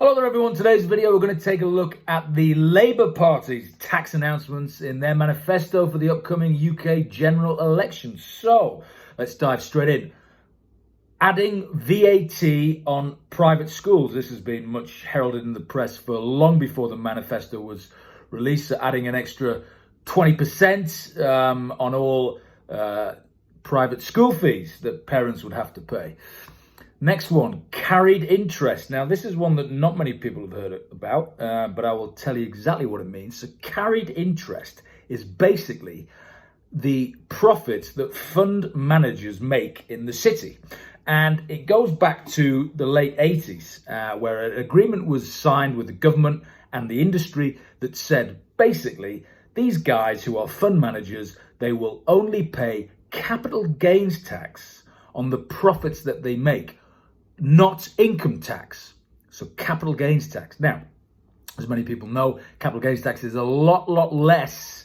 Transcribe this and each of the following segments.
Hello there everyone, today's video we're going to take a look at the Labour Party's tax announcements in their manifesto for the upcoming UK general election. So, let's dive straight in. Adding VAT on private schools. This has been much heralded in the press for long before the manifesto was released. So adding an extra 20% on all private school fees that parents would have to pay. Next one, carried interest. Now, this is one that not many people have heard about, but I will tell you exactly what it means. So carried interest is basically the profits that fund managers make in the city. And it goes back to the late 80s, where an agreement was signed with the government and the industry that said, basically, these guys who are fund managers, they will only pay capital gains tax on the profits that they make, not income tax. So capital gains tax. Now, as many people know, capital gains tax is a lot less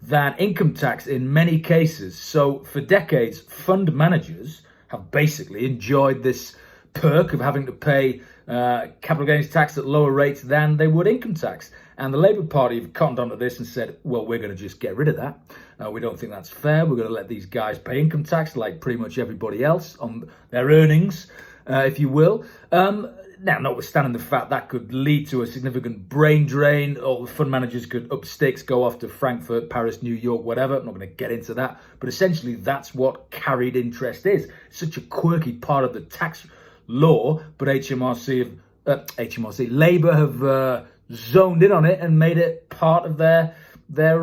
than income tax in many cases. So for decades, fund managers have basically enjoyed this perk of having to pay capital gains tax at lower rates than they would income tax. And the Labour Party have cottoned onto this and said, well, we're going to just get rid of that. We don't think that's fair. We're going to let these guys pay income tax like pretty much everybody else on their earnings, if you will. Now, notwithstanding the fact that could lead to a significant brain drain, all the fund managers could up sticks, go off to Frankfurt, Paris, New York, whatever. I'm not going to get into that. But essentially, that's what carried interest is. It's such a quirky part of the tax law, but Labour have zoned in on it and made it part of their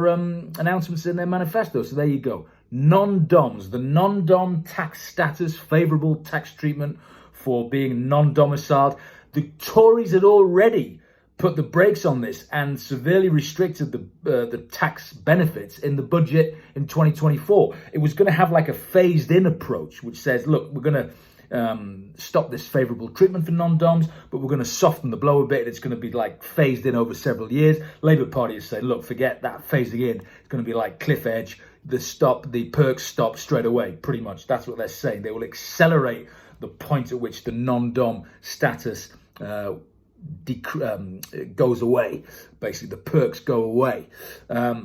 announcements in their manifesto. So there you go. Non-doms, the non-dom tax status, favourable tax treatment for being non-domiciled. The Tories had already put the brakes on this and severely restricted the tax benefits in the budget in 2024. It was going to have like a phased-in approach, which says, look, we're going to stop this favourable treatment for non-doms, but we're going to soften the blow a bit. It's going to be like phased in over several years. Labour Party has said, look, forget that phasing in. It's going to be like cliff edge. The perks stop straight away. Pretty much that's what they're saying. They will accelerate the point at which the non-dom status goes away. Basically, the perks go away.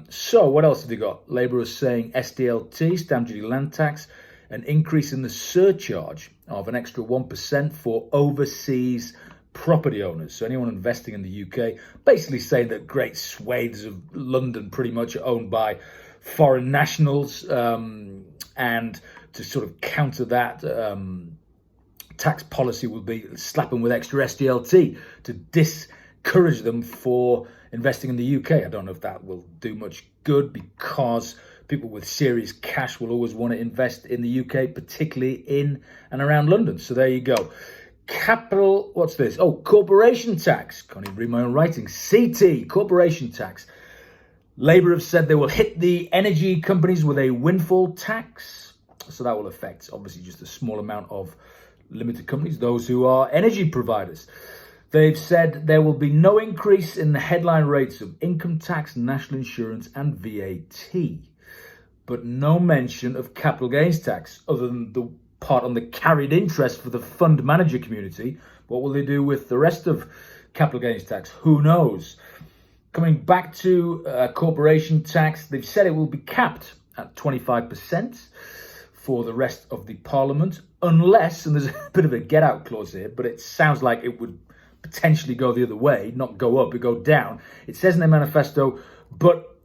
So what else have they got? Labour is saying SDLT, stamp duty land tax, an increase in the surcharge of an extra 1% for overseas property owners. So anyone investing in the UK, basically saying that great swathes of London pretty much are owned by foreign nationals, and to sort of counter that, tax policy will be slapping with extra SDLT to discourage them for investing in the UK. I don't know if that will do much good, because people with serious cash will always want to invest in the UK, particularly in and around London. So there you go. Capital, what's this? Oh, corporation tax. Can't even read my own writing. CT, corporation tax. Labour have said they will hit the energy companies with a windfall tax. So that will affect, obviously, just a small amount of limited companies, those who are energy providers. They've said there will be no increase in the headline rates of income tax, national insurance and VAT. But no mention of capital gains tax, other than the part on the carried interest for the fund manager community. What will they do with the rest of capital gains tax? Who knows? Coming back to corporation tax, they've said it will be capped at 25% for the rest of the parliament, unless, and there's a bit of a get out clause here, but it sounds like it would potentially go the other way, not go up, but go down. It says in their manifesto, but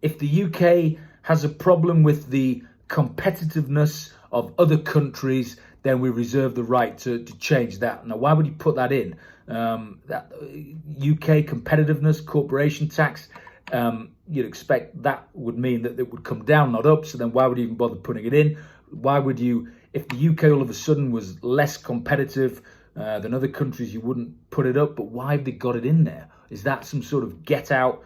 if the UK has a problem with the competitiveness of other countries, then we reserve the right to change that. Now, why would you put that in? That UK competitiveness, corporation tax, you'd expect that would mean that it would come down, not up. So then why would you even bother putting it in? Why would you, if the UK all of a sudden was less competitive than other countries, you wouldn't put it up? But why have they got it in there? Is that some sort of get out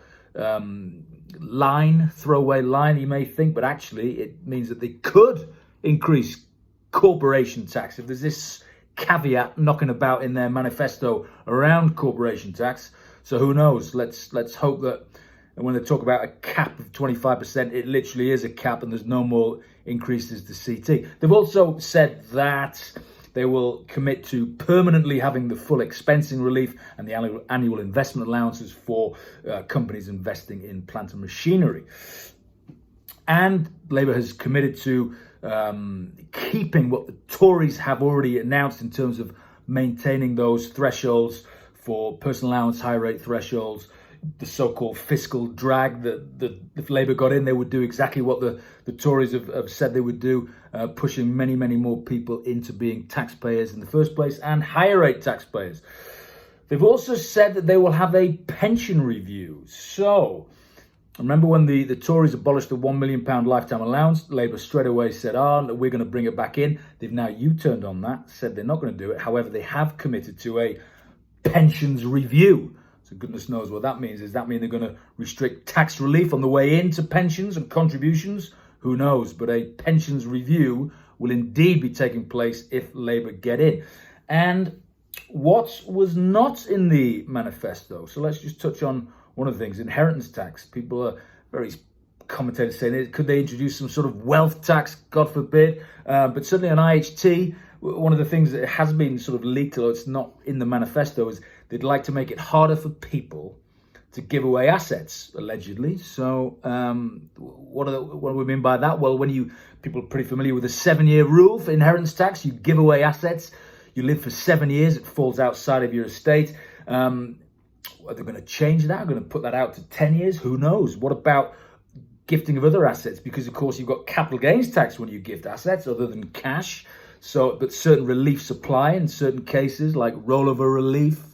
line, throwaway line, you may think, but actually it means that they could increase corporation tax. If there's this caveat knocking about in their manifesto around corporation tax, so who knows? Let's hope that when they talk about a cap of 25%, it literally is a cap and there's no more increases to CT. They've also said that They will commit to permanently having the full expensing relief and the annual investment allowances for companies investing in plant and machinery. And Labour has committed to keeping what the Tories have already announced in terms of maintaining those thresholds for personal allowance, high rate thresholds, the so-called fiscal drag that if Labour got in, they would do exactly what the Tories have said they would do, pushing many, many more people into being taxpayers in the first place and higher rate taxpayers. They've also said that they will have a pension review. So, remember when the Tories abolished the £1 million lifetime allowance, Labour straight away said, we're going to bring it back in. They've now U-turned on that, said they're not going to do it. However, they have committed to a pensions review. So goodness knows what that means. Does that mean they're going to restrict tax relief on the way into pensions and contributions? Who knows? But a pensions review will indeed be taking place if Labour get in. And what was not in the manifesto? So let's just touch on one of the things, inheritance tax. People are commentators saying, could they introduce some sort of wealth tax? God forbid. But certainly on IHT, one of the things that has been sort of leaked, although it's not in the manifesto, is they'd like to make it harder for people to give away assets, allegedly. So what do we mean by that? Well, people are pretty familiar with the 7-year rule for inheritance tax. You give away assets, you live for 7 years, it falls outside of your estate. Are they going to change that? Are they going to put that out to 10 years? Who knows? What about gifting of other assets? Because, of course, you've got capital gains tax when you gift assets other than cash. So, but certain reliefs apply in certain cases, like rollover relief,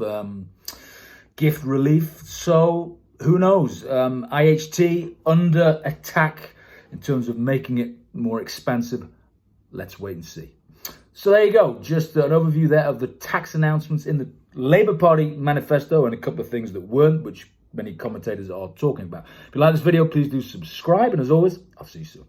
gift relief. So, who knows? IHT under attack in terms of making it more expansive. Let's wait and see. So there you go. Just an overview there of the tax announcements in the Labour Party manifesto and a couple of things that weren't, which many commentators are talking about. If you like this video, please do subscribe. And as always, I'll see you soon.